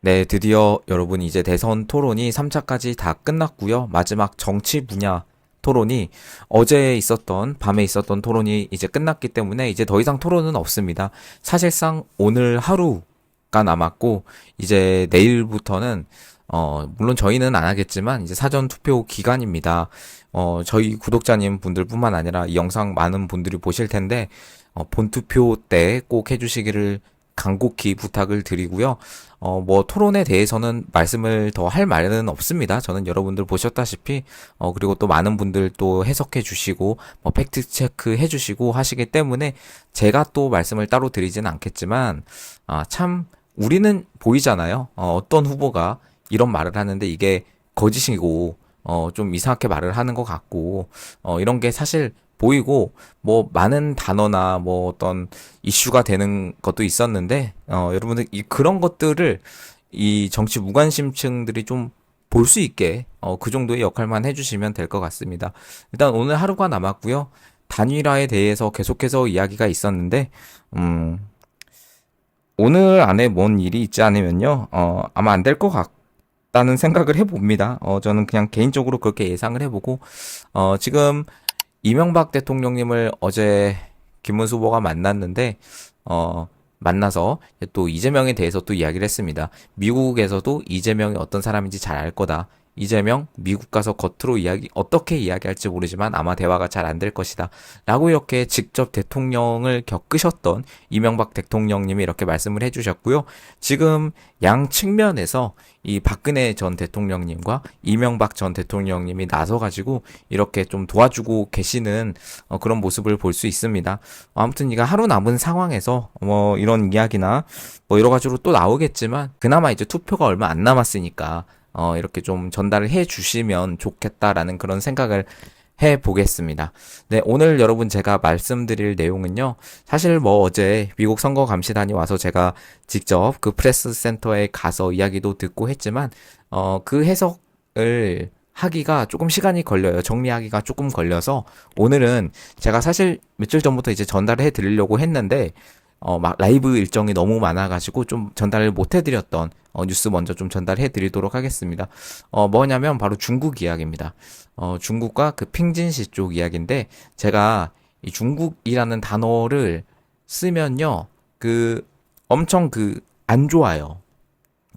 네, 드디어 여러분 이제 대선 토론이 3차까지 다 끝났고요. 마지막 정치 분야 토론이 밤에 있었던 토론이 이제 끝났기 때문에 이제 더 이상 토론은 없습니다. 사실상 오늘 하루가 남았고 이제 내일부터는 물론 저희는 안 하겠지만 이제 사전 투표 기간입니다. 저희 구독자님 분들뿐만 아니라 이 영상 많은 분들이 보실 텐데 본투표 때 꼭 해주시기를 간곡히 부탁을 드리고요. 뭐 토론에 대해서는 말씀을 더 할 말은 없습니다. 저는 여러분들 보셨다시피 그리고 또 많은 분들 또 해석해 주시고 뭐 팩트 체크 해 주시고 하시기 때문에 제가 또 말씀을 따로 드리지는 않겠지만 참 우리는 보이잖아요. 어떤 후보가 이런 말을 하는데 이게 거짓이고 좀 이상하게 말을 하는 것 같고 이런 게 사실 보이고 뭐 많은 단어나 뭐 어떤 이슈가 되는 것도 있었는데 여러분들 이 그런 것들을 이 정치 무관심층들이 좀 볼 수 있게 그 정도의 역할만 해주시면 될 것 같습니다. 일단 오늘 하루가 남았고요. 단일화에 대해서 계속해서 이야기가 있었는데 오늘 안에 뭔 일이 있지 않으면요 아마 안 될 것 같다는 생각을 해봅니다. 저는 그냥 개인적으로 그렇게 예상을 해보고 지금 이명박 대통령님을 어제 김문수 후보가 만났는데, 만나서 또 이재명에 대해서 또 이야기를 했습니다. 미국에서도 이재명이 어떤 사람인지 잘 알 거다. 이재명 미국 가서 겉으로 어떻게 이야기할지 모르지만 아마 대화가 잘 안 될 것이다. 라고 이렇게 직접 대통령을 겪으셨던 이명박 대통령님이 이렇게 말씀을 해주셨고요. 지금 양 측면에서 이 박근혜 전 대통령님과 이명박 전 대통령님이 나서가지고 이렇게 좀 도와주고 계시는 그런 모습을 볼 수 있습니다. 아무튼 이가 하루 남은 상황에서 뭐 이런 이야기나 뭐 여러 가지로 또 나오겠지만 그나마 이제 투표가 얼마 안 남았으니까 이렇게 좀 전달을 해 주시면 좋겠다라는 그런 생각을 해 보겠습니다. 네, 오늘 여러분 제가 말씀드릴 내용은요. 사실 뭐 어제 미국 선거감시단이 와서 제가 직접 그 프레스 센터에 가서 이야기도 듣고 했지만 그 해석을 하기가 조금 시간이 걸려요. 정리하기가 조금 걸려서 오늘은 제가 사실 며칠 전부터 이제 전달을 해 드리려고 했는데 막 라이브 일정이 너무 많아가지고 좀 전달을 못 해드렸던 뉴스 먼저 좀 전달해 드리도록 하겠습니다. 뭐냐면 바로 중국 이야기입니다. 중국과 그 핑진시 쪽 이야기인데 제가 이 중국이라는 단어를 쓰면요, 그 엄청 그 안 좋아요.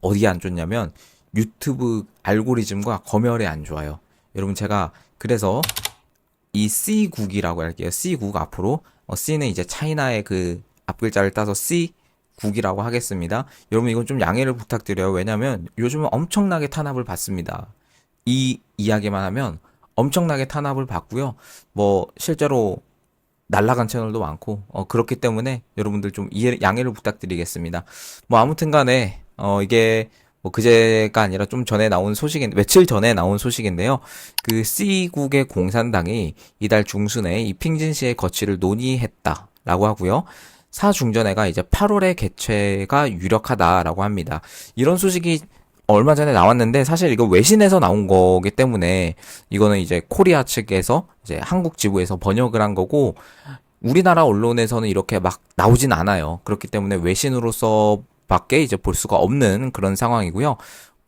어디에 안 좋냐면 유튜브 알고리즘과 검열에 안 좋아요. 여러분 제가 그래서 이 C국이라고 할게요. C국 앞으로 C는 이제 차이나의 그 앞글자를 따서 C국이라고 하겠습니다. 여러분 이건 좀 양해를 부탁드려요. 왜냐면 요즘은 엄청나게 탄압을 받습니다. 이 이야기만 하면 엄청나게 탄압을 받고요. 뭐 실제로 날라간 채널도 많고 그렇기 때문에 여러분들 좀 양해를 부탁드리겠습니다. 뭐 아무튼 간에 이게 뭐 그제가 아니라 좀 전에 나온 며칠 전에 나온 소식인데요. 그 C국의 공산당이 이달 중순에 이 핑진시의 거취를 논의했다라고 하고요. 사중전회가 이제 8월에 개최가 유력하다라고 합니다. 이런 소식이 얼마 전에 나왔는데 사실 이거 외신에서 나온 거기 때문에 이거는 이제 코리아 측에서 이제 한국 지부에서 번역을 한 거고 우리나라 언론에서는 이렇게 막 나오진 않아요. 그렇기 때문에 외신으로서 밖에 이제 볼 수가 없는 그런 상황이고요.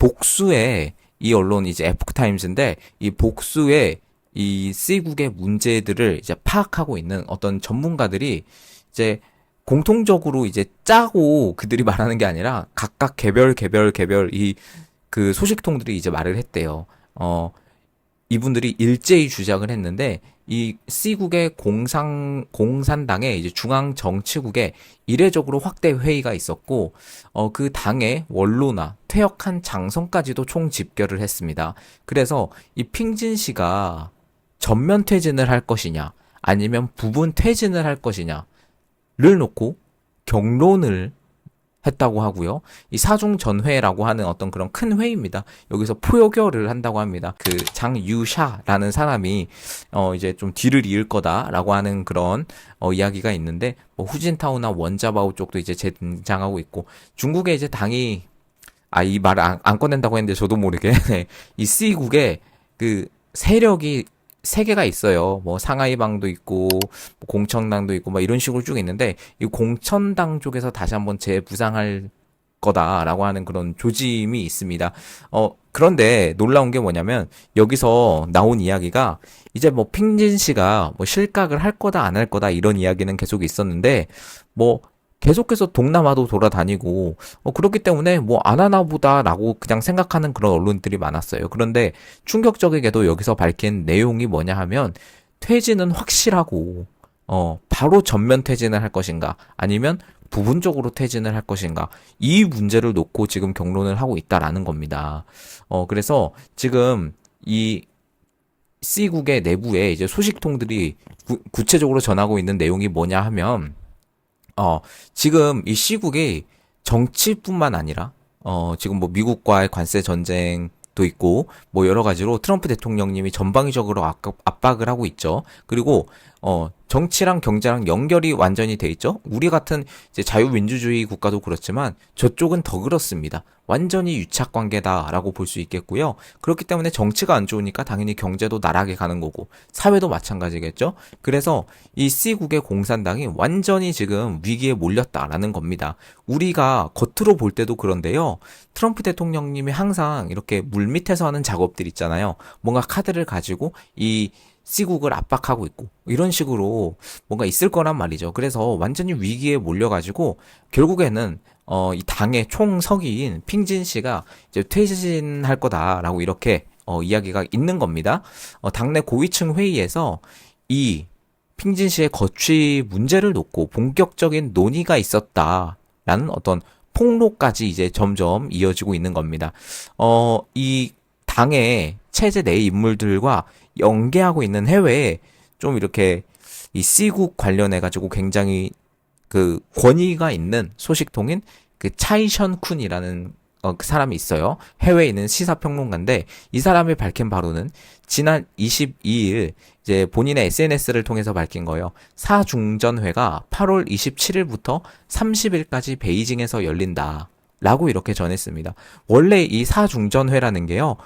복수의 이 언론 이제 에포크타임즈인데 이 복수의 이 C국의 문제들을 이제 파악하고 있는 어떤 전문가들이 이제 공통적으로 이제 짜고 그들이 말하는 게 아니라 각각 개별 이 그 소식통들이 이제 말을 했대요. 이분들이 일제히 주장을 했는데 이 C국의 공산당의 이제 중앙 정치국에 이례적으로 확대 회의가 있었고 그 당의 원로나 퇴역한 장성까지도 총 집결을 했습니다. 그래서 이 핑진 씨가 전면 퇴진을 할 것이냐 아니면 부분 퇴진을 할 것이냐 를 놓고 경론을 했다고 하고요. 이 사중전회라고 하는 어떤 그런 큰 회의입니다. 여기서 표결을 한다고 합니다. 그 장유샤라는 사람이 이제 좀 뒤를 이을 거다라고 하는 그런 이야기가 있는데 뭐 후진타오나 원자바오 쪽도 이제 재등장하고 있고 중국의 이제 당이 이 말을 안 꺼낸다고 했는데 저도 모르게 이 C국의 그 세력이 세 개가 있어요. 뭐 상하이방도 있고 뭐 공천당도 있고 막 이런 식으로 쭉 있는데 이 공천당 쪽에서 다시 한번 재부상할 거다라고 하는 그런 조짐이 있습니다. 그런데 놀라운 게 뭐냐면 여기서 나온 이야기가 이제 뭐 핑진 씨가 뭐 실각을 할 거다 안 할 거다 이런 이야기는 계속 있었는데 뭐 계속해서 동남아도 돌아다니고 그렇기 때문에 뭐 안 하나 보다라고 그냥 생각하는 그런 언론들이 많았어요. 그런데 충격적이게도 여기서 밝힌 내용이 뭐냐 하면 퇴진은 확실하고 바로 전면 퇴진을 할 것인가 아니면 부분적으로 퇴진을 할 것인가 이 문제를 놓고 지금 경론을 하고 있다라는 겁니다. 그래서 지금 이 C국의 내부에 이제 소식통들이 구체적으로 전하고 있는 내용이 뭐냐 하면 지금 이 C국이 정치뿐만 아니라 지금 뭐 미국과의 관세 전쟁도 있고 뭐 여러 가지로 트럼프 대통령님이 전방위적으로 압박을 하고 있죠. 그리고 정치랑 경제랑 연결이 완전히 돼 있죠. 우리 같은 이제 자유민주주의 국가도 그렇지만 저쪽은 더 그렇습니다. 완전히 유착 관계다라고 볼 수 있겠고요. 그렇기 때문에 정치가 안 좋으니까 당연히 경제도 나락에 가는 거고 사회도 마찬가지겠죠. 그래서 이 C국의 공산당이 완전히 지금 위기에 몰렸다라는 겁니다. 우리가 겉으로 볼 때도 그런데요. 트럼프 대통령님이 항상 이렇게 물밑에서 하는 작업들 있잖아요. 뭔가 카드를 가지고 이 C국을 압박하고 있고 이런 식으로 뭔가 있을 거란 말이죠. 그래서 완전히 위기에 몰려가지고 결국에는 이 당의 총서기인 핑진 씨가 이제 퇴진할 거다라고 이렇게 이야기가 있는 겁니다. 당내 고위층 회의에서 이 핑진 씨의 거취 문제를 놓고 본격적인 논의가 있었다라는 어떤 폭로까지 이제 점점 이어지고 있는 겁니다. 이 당의 체제 내 인물들과 연계하고 있는 해외에 좀 이렇게 이 C국 관련해가지고 굉장히 그 권위가 있는 소식통인 그 차이션 쿤이라는 그 사람이 있어요. 해외에 있는 시사평론가인데 이 사람이 밝힌 바로는 지난 22일 이제 본인의 SNS를 통해서 밝힌 거예요. 사중전회가 8월 27일부터 30일까지 베이징에서 열린다. 라고 이렇게 전했습니다. 원래 이 사중전회라는 게요.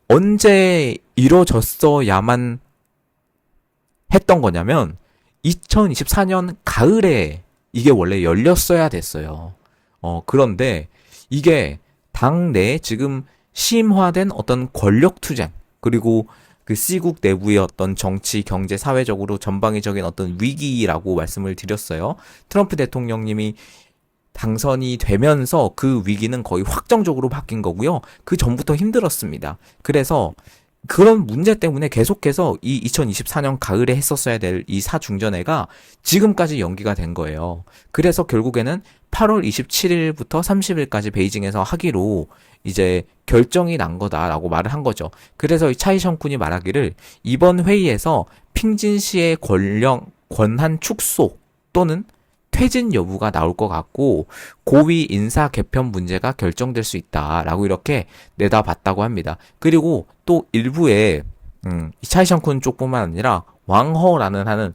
언제 이뤄졌어야만 했던 거냐면 2024년 가을에 이게 원래 열렸어야 됐어요. 그런데 이게 당내에 지금 심화된 어떤 권력 투쟁 그리고 그 C국 내부의 어떤 정치, 경제, 사회적으로 전방위적인 어떤 위기라고 말씀을 드렸어요. 트럼프 대통령님이 당선이 되면서 그 위기는 거의 확정적으로 바뀐 거고요. 그 전부터 힘들었습니다. 그래서 그런 문제 때문에 계속해서 이 2024년 가을에 했었어야 될 이 사중전회가 지금까지 연기가 된 거예요. 그래서 결국에는 8월 27일부터 30일까지 베이징에서 하기로 이제 결정이 난 거다라고 말을 한 거죠. 그래서 이 차이션쿤이 말하기를 이번 회의에서 핑진 씨의 권한 축소 또는 퇴진 여부가 나올 것 같고 고위 인사 개편 문제가 결정될 수 있다라고 이렇게 내다봤다고 합니다. 그리고 또 일부에 이 차이션쿤 쪽뿐만 아니라 왕허라는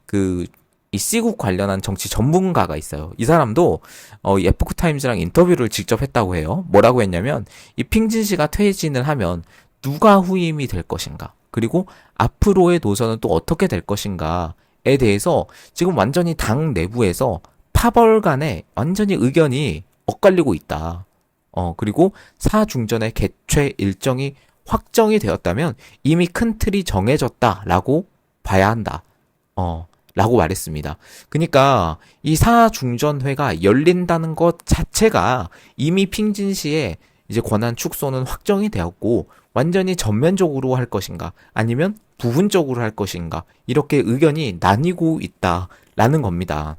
그 이 C국 관련한 정치 전문가가 있어요. 이 사람도 이 에포크타임즈랑 인터뷰를 직접 했다고 해요. 뭐라고 했냐면 이 핑진 씨가 퇴진을 하면 누가 후임이 될 것인가 그리고 앞으로의 노선은 또 어떻게 될 것인가에 대해서 지금 완전히 당 내부에서 파벌 간에 완전히 의견이 엇갈리고 있다. 그리고 사중전의 개최 일정이 확정이 되었다면 이미 큰 틀이 정해졌다라고 봐야 한다. 라고 말했습니다. 그러니까 이 사중전회가 열린다는 것 자체가 이미 핑진 씨의 이제 권한 축소는 확정이 되었고 완전히 전면적으로 할 것인가 아니면 부분적으로 할 것인가 이렇게 의견이 나뉘고 있다라는 겁니다.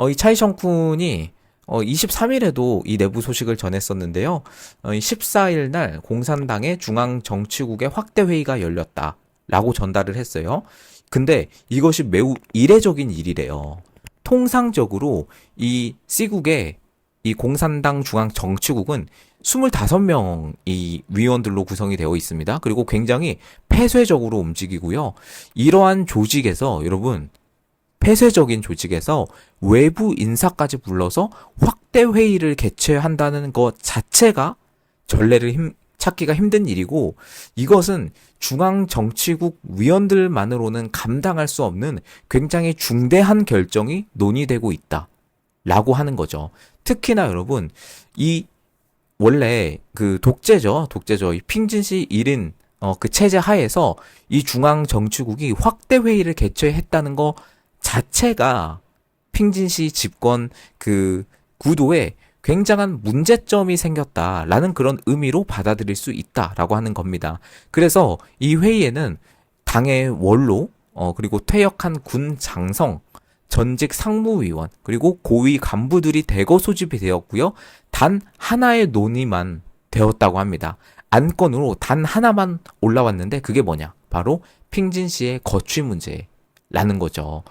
이 차이션쿤이 23일에도 이 내부 소식을 전했었는데요. 14일 날 공산당의 중앙정치국의 확대 회의가 열렸다라고 전달을 했어요. 근데 이것이 매우 이례적인 일이래요. 통상적으로 이 C국의 이 공산당 중앙정치국은 25명이 위원들로 구성이 되어 있습니다. 그리고 굉장히 폐쇄적으로 움직이고요. 이러한 조직에서 여러분 폐쇄적인 조직에서 외부 인사까지 불러서 확대 회의를 개최한다는 것 자체가 전례를 찾기가 힘든 일이고 이것은 중앙정치국 위원들만으로는 감당할 수 없는 굉장히 중대한 결정이 논의되고 있다. 라고 하는 거죠. 특히나 여러분, 이 원래 그 독재죠. 이 핑진시 1인 그 체제 하에서 이 중앙 정치국이 확대 회의를 개최했다는 거 자체가 핑진시 집권 그 구도에 굉장한 문제점이 생겼다라는 그런 의미로 받아들일 수 있다라고 하는 겁니다. 그래서 이 회의에는 당의 원로, 그리고 퇴역한 군 장성, 전직 상무위원, 그리고 고위 간부들이 대거 소집이 되었고요. 단 하나의 논의만 되었다고 합니다. 안건으로 단 하나만 올라왔는데 그게 뭐냐? 바로 핑진 씨의 거취 문제라는 거죠.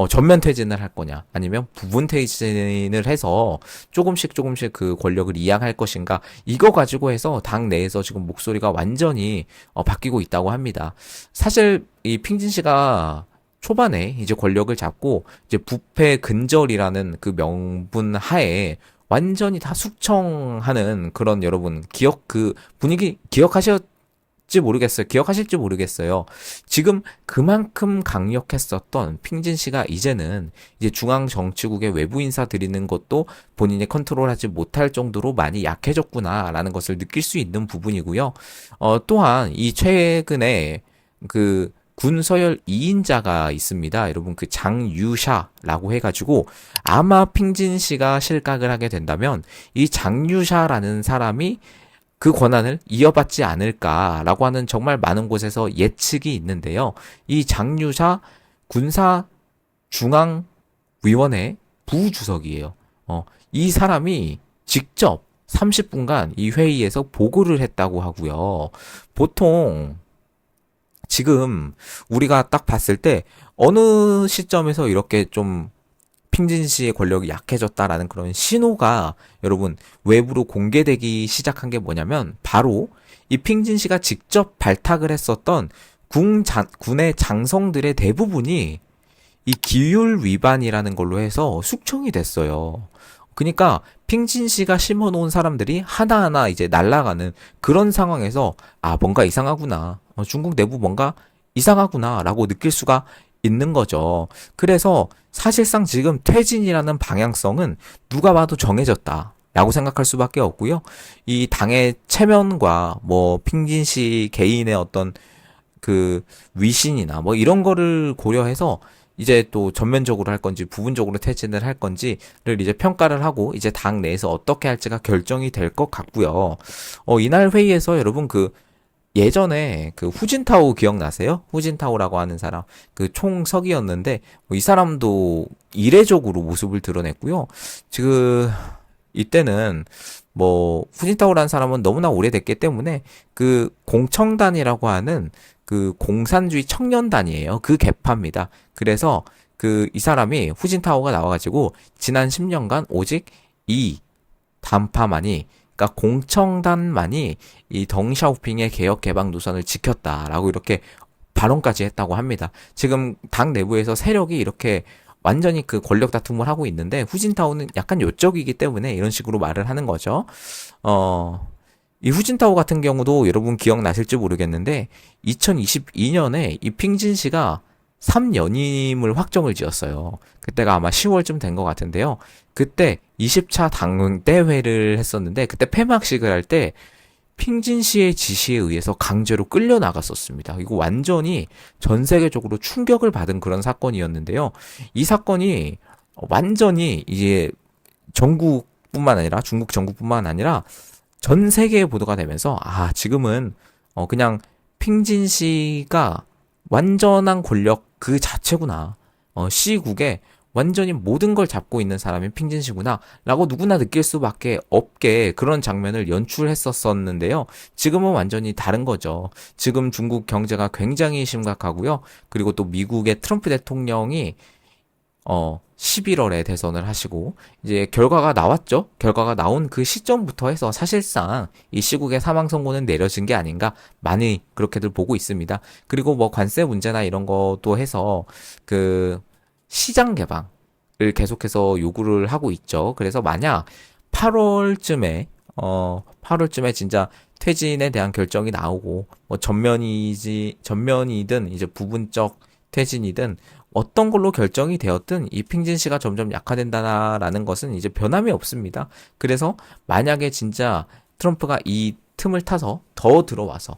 전면 퇴진을 할 거냐? 아니면 부분 퇴진을 해서 조금씩 그 권력을 이양할 것인가? 이거 가지고 해서 당 내에서 지금 목소리가 완전히 바뀌고 있다고 합니다. 사실 이 핑진 씨가 초반에 이제 권력을 잡고 이제 부패 근절이라는 그 명분 하에 완전히 다 숙청하는 그런 여러분 그 분위기 기억하실지 모르겠어요. 지금 그만큼 강력했었던 핑진 씨가 이제는 이제 중앙 정치국의 외부 인사 들이는 것도 본인이 컨트롤하지 못할 정도로 많이 약해졌구나라는 것을 느낄 수 있는 부분이고요. 또한 이 최근에 그 군서열 2인자가 있습니다. 여러분 그 장유샤라고 해가지고 아마 핑진 씨가 실각을 하게 된다면 이 장유샤라는 사람이 그 권한을 이어받지 않을까라고 하는 정말 많은 곳에서 예측이 있는데요. 이 장유샤 군사중앙위원회 부주석이에요. 이 사람이 직접 30분간 이 회의에서 보고를 했다고 하고요. 보통 지금 우리가 딱 봤을 때 어느 시점에서 이렇게 좀 핑진 씨의 권력이 약해졌다라는 그런 신호가 여러분 외부로 공개되기 시작한 게 뭐냐면 바로 이 핑진 씨가 직접 발탁을 했었던 군의 장성들의 대부분이 이 기율 위반이라는 걸로 해서 숙청이 됐어요. 그러니까 핑진 씨가 심어놓은 사람들이 하나하나 이제 날아가는 그런 상황에서 뭔가 이상하구나. 중국 내부 뭔가 이상하구나라고 느낄 수가 있는 거죠. 그래서 사실상 지금 퇴진이라는 방향성은 누가 봐도 정해졌다. 라고 생각할 수밖에 없고요. 이 당의 체면과 뭐 핑진 씨 개인의 어떤 그 위신이나 뭐 이런 거를 고려해서 이제 또 전면적으로 할 건지 부분적으로 퇴진을 할 건지를 이제 평가를 하고 이제 당 내에서 어떻게 할지가 결정이 될 것 같고요. 이날 회의에서 여러분 그 예전에 그 후진타오 기억나세요? 후진타오라고 하는 사람 그 총석이었는데 이 사람도 이례적으로 모습을 드러냈고요. 지금 이때는 뭐 후진타오라는 사람은 너무나 오래됐기 때문에 그 공청단이라고 하는 그 공산주의 청년단이에요. 그 계파입니다. 그래서 그 이 사람이 후진타오가 나와가지고 지난 10년간 오직 이 단파만이 그러니까 공청단만이 이 덩샤오핑의 개혁 개방 노선을 지켰다라고 이렇게 발언까지 했다고 합니다. 지금 당 내부에서 세력이 이렇게 완전히 그 권력 다툼을 하고 있는데 후진타오는 약간 요적이기 때문에 이런 식으로 말을 하는 거죠. 이 후진타오 같은 경우도 여러분 기억나실지 모르겠는데 2022년에 이 핑진 씨가 3연임을 확정을 지었어요. 그때가 아마 10월쯤 된 것 같은데요. 그때 20차 당대회를 했었는데 그때 폐막식을 할 때 핑진 씨의 지시에 의해서 강제로 끌려 나갔었습니다. 이거 완전히 전 세계적으로 충격을 받은 그런 사건이었는데요. 이 사건이 완전히 이제 전국뿐만 아니라 중국 전국뿐만 아니라 전 세계에 보도가 되면서 지금은 그냥 핑진 씨가 완전한 권력 그 자체구나. C국에 완전히 모든 걸 잡고 있는 사람이 핑진 씨구나 라고 누구나 느낄 수밖에 없게 그런 장면을 연출했었었는데요. 지금은 완전히 다른 거죠. 지금 중국 경제가 굉장히 심각하고요. 그리고 또 미국의 트럼프 대통령이 11월에 대선을 하시고 이제 결과가 나왔죠. 결과가 나온 그 시점부터 해서 사실상 이 시국의 사망 선고는 내려진 게 아닌가 많이 그렇게들 보고 있습니다. 그리고 뭐 관세 문제나 이런 것도 해서 그 시장 개방을 계속해서 요구를 하고 있죠. 그래서 만약 8월쯤에 진짜 퇴진에 대한 결정이 나오고 뭐 전면이든 이제 부분적 퇴진이든 어떤 걸로 결정이 되었든 이 핑진시가 점점 약화된다라는 것은 이제 변함이 없습니다. 그래서 만약에 진짜 트럼프가 이 틈을 타서 더 들어와서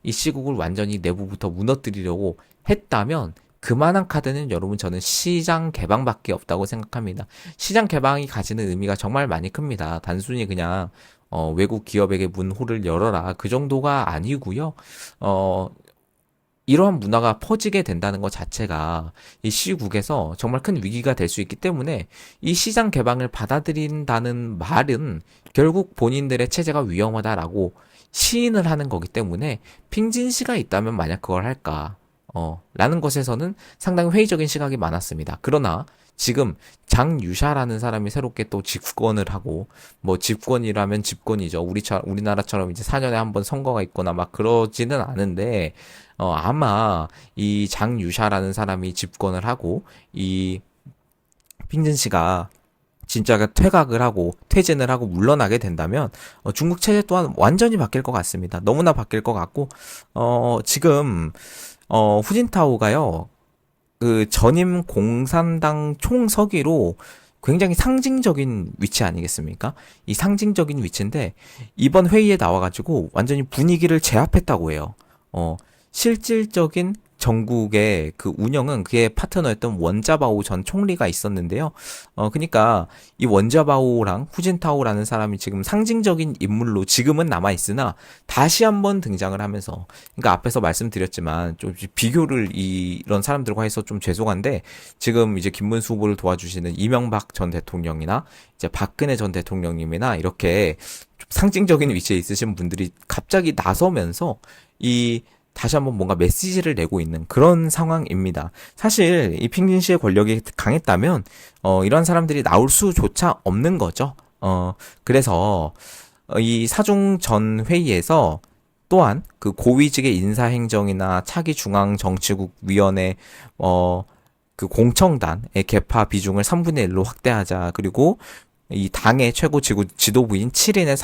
이 시국을 완전히 내부부터 무너뜨리려고 했다면 그만한 카드는 여러분 저는 시장 개방밖에 없다고 생각합니다. 시장 개방이 가지는 의미가 정말 많이 큽니다. 단순히 그냥 외국 기업에게 문호를 열어라 그 정도가 아니고요. 이러한 문화가 퍼지게 된다는 것 자체가 이 시국에서 정말 큰 위기가 될 수 있기 때문에 이 시장 개방을 받아들인다는 말은 결국 본인들의 체제가 위험하다라고 시인을 하는 거기 때문에 핑진시가 있다면 만약 그걸 할까? 라는 것에서는 상당히 회의적인 시각이 많았습니다. 그러나 지금 장유샤라는 사람이 새롭게 또 집권을 하고 뭐 집권이라면 집권이죠. 우리나라처럼 이제 4년에 한 번 선거가 있거나 막 그러지는 않은데 아마 이 장유샤라는 사람이 집권을 하고 이 핑진 씨가 진짜가 퇴각을 하고 퇴진을 하고 물러나게 된다면 중국 체제 또한 완전히 바뀔 것 같습니다. 너무나 바뀔 것 같고 지금 후진타오가요. 그 전임 공산당 총서기로 굉장히 상징적인 위치 아니겠습니까? 이 상징적인 위치인데 이번 회의에 나와가지고 완전히 분위기를 제압했다고 해요. 실질적인 전국의 그 운영은 그의 파트너였던 원자바오 전 총리가 있었는데요. 그러니까 이 원자바오랑 후진타오라는 사람이 지금 상징적인 인물로 지금은 남아 있으나 다시 한번 등장을 하면서, 그러니까 앞에서 말씀드렸지만 좀 비교를 이런 사람들과 해서 좀 죄송한데 지금 이제 김문수 후보를 도와주시는 이명박 전 대통령이나 이제 박근혜 전 대통령님이나 이렇게 좀 상징적인 위치에 있으신 분들이 갑자기 나서면서 이 다시 한번 뭔가 메시지를 내고 있는 그런 상황입니다. 사실 이 핑진 씨의 권력이 강했다면 이런 사람들이 나올 수조차 없는 거죠. 그래서 이 사중 전 회의에서 또한 그 고위직의 인사행정이나 차기 중앙정치국 위원회 그 공청단의 개파 비중을 3분의 1로 확대하자. 그리고 이 당의 최고 지도부인 7인의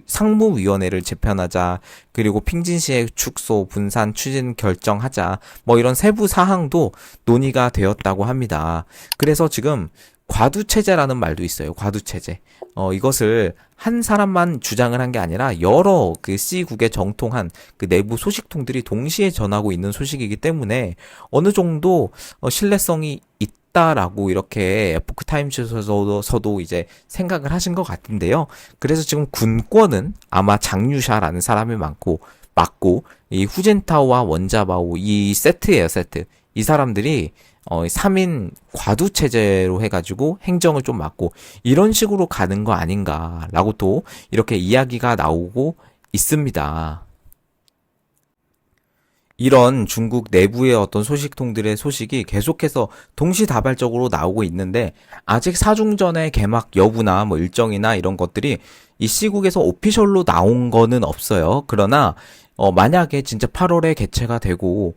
상무위원회를 재편하자. 그리고 핑진시의 축소, 분산, 추진 결정하자. 뭐 이런 세부 사항도 논의가 되었다고 합니다. 그래서 지금 과두체제라는 말도 있어요. 과두체제. 이것을 한 사람만 주장을 한 게 아니라 여러 그 C국의 정통한 그 내부 소식통들이 동시에 전하고 있는 소식이기 때문에 어느 정도 신뢰성이 있다라고 이렇게 에포크타임즈에서도 이제 생각을 하신 것 같은데요. 그래서 지금 군권은 아마 장유샤라는 사람이 맞고 이 후젠타오와 원자바오 이 세트예요, 세트. 이 사람들이 3인 과두 체제로 해가지고 행정을 좀 맡고 이런 식으로 가는 거 아닌가라고 또 이렇게 이야기가 나오고 있습니다. 이런 중국 내부의 어떤 소식통들의 소식이 계속해서 동시다발적으로 나오고 있는데 아직 사중전의 개막 여부나 뭐 일정이나 이런 것들이 이 시국에서 오피셜로 나온 거는 없어요. 그러나 만약에 진짜 8월에 개최가 되고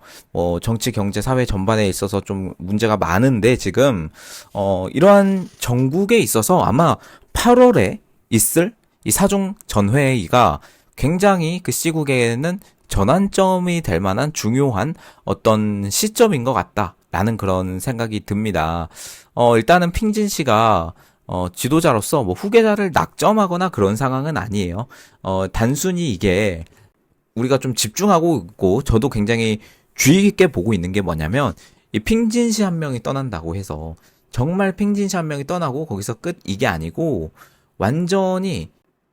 정치, 경제, 사회 전반에 있어서 좀 문제가 많은데 지금 이러한 정국에 있어서 아마 8월에 있을 이 사중 전회의가 굉장히 그 시국에는 전환점이 될 만한 중요한 어떤 시점인 것 같다라는 그런 생각이 듭니다. 일단은 핑진 씨가 지도자로서 뭐 후계자를 낙점하거나 그런 상황은 아니에요. 단순히 이게 우리가 좀 집중하고 있고 저도 굉장히 주의 깊게 보고 있는 게 뭐냐면 이 핑진 씨 한 명이 떠난다고 해서 정말 핑진 씨 한 명이 떠나고 거기서 끝 이게 아니고 완전히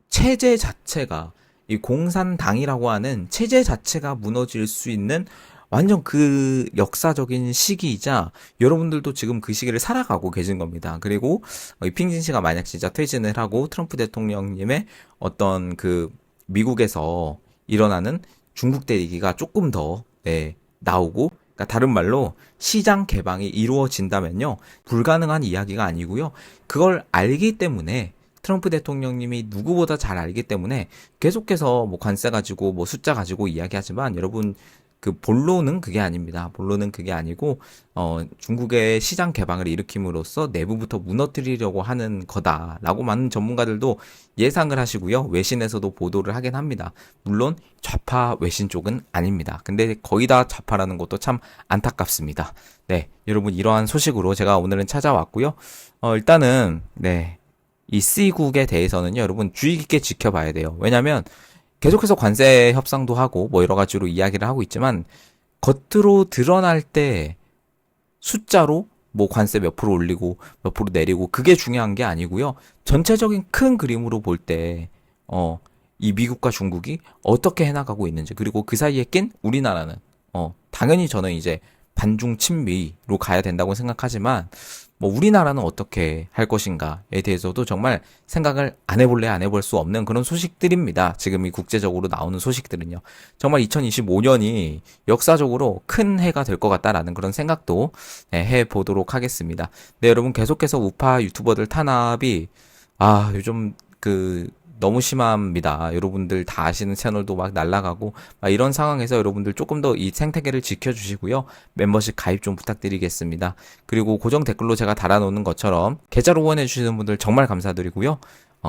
체제 자체가 이 공산당이라고 하는 체제 자체가 무너질 수 있는 완전 그 역사적인 시기이자 여러분들도 지금 그 시기를 살아가고 계신 겁니다. 그리고 이 핑진 씨가 만약 진짜 퇴진을 하고 트럼프 대통령님의 어떤 그 미국에서 일어나는 중국 대리기가 조금 더 나오고, 그러니까 다른 말로 시장 개방이 이루어진다면요 불가능한 이야기가 아니고요. 그걸 알기 때문에 트럼프 대통령님이 누구보다 잘 알기 때문에 계속해서 뭐 관세 가지고 뭐 숫자 가지고 이야기하지만 여러분 그 본론은 그게 아닙니다. 본론은 그게 아니고 중국의 시장 개방을 일으킴으로써 내부부터 무너뜨리려고 하는 거다라고 많은 전문가들도 예상을 하시고요. 외신에서도 보도를 하긴 합니다. 물론 좌파 외신 쪽은 아닙니다. 근데 거의 다 좌파라는 것도 참 안타깝습니다. 네, 여러분 이러한 소식으로 제가 오늘은 찾아왔고요. 일단은 네, 이 C국에 대해서는요, 여러분 주의 깊게 지켜봐야 돼요. 왜냐하면 계속해서 관세 협상도 하고 뭐 여러 가지로 이야기를 하고 있지만 겉으로 드러날 때 숫자로 뭐 관세 몇 프로 올리고 몇 프로 내리고 그게 중요한 게 아니고요. 전체적인 큰 그림으로 볼 때, 이 미국과 중국이 어떻게 해나가고 있는지, 그리고 그 사이에 낀 우리나라는, 당연히 저는 이제 반중 친미로 가야 된다고 생각하지만, 뭐 우리나라는 어떻게 할 것인가에 대해서도 정말 생각을 안 해볼래 안 해볼 수 없는 그런 소식들입니다. 지금 이 국제적으로 나오는 소식들은요. 정말 2025년이 역사적으로 큰 해가 될 것 같다라는 그런 생각도 해보도록 하겠습니다. 네, 여러분 계속해서 우파 유튜버들 탄압이 요즘 너무 심합니다. 여러분들 다 아시는 채널도 막 날아가고 막 이런 상황에서 여러분들 조금 더 이 생태계를 지켜주시고요. 멤버십 가입 좀 부탁드리겠습니다. 그리고 고정 댓글로 제가 달아놓는 것처럼 계좌로 후원해주시는 분들 정말 감사드리고요.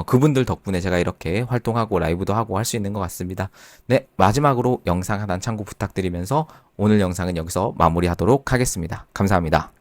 그분들 덕분에 제가 이렇게 활동하고 라이브도 하고 할 수 있는 것 같습니다. 네, 마지막으로 영상 하나 참고 부탁드리면서 오늘 영상은 여기서 마무리하도록 하겠습니다. 감사합니다.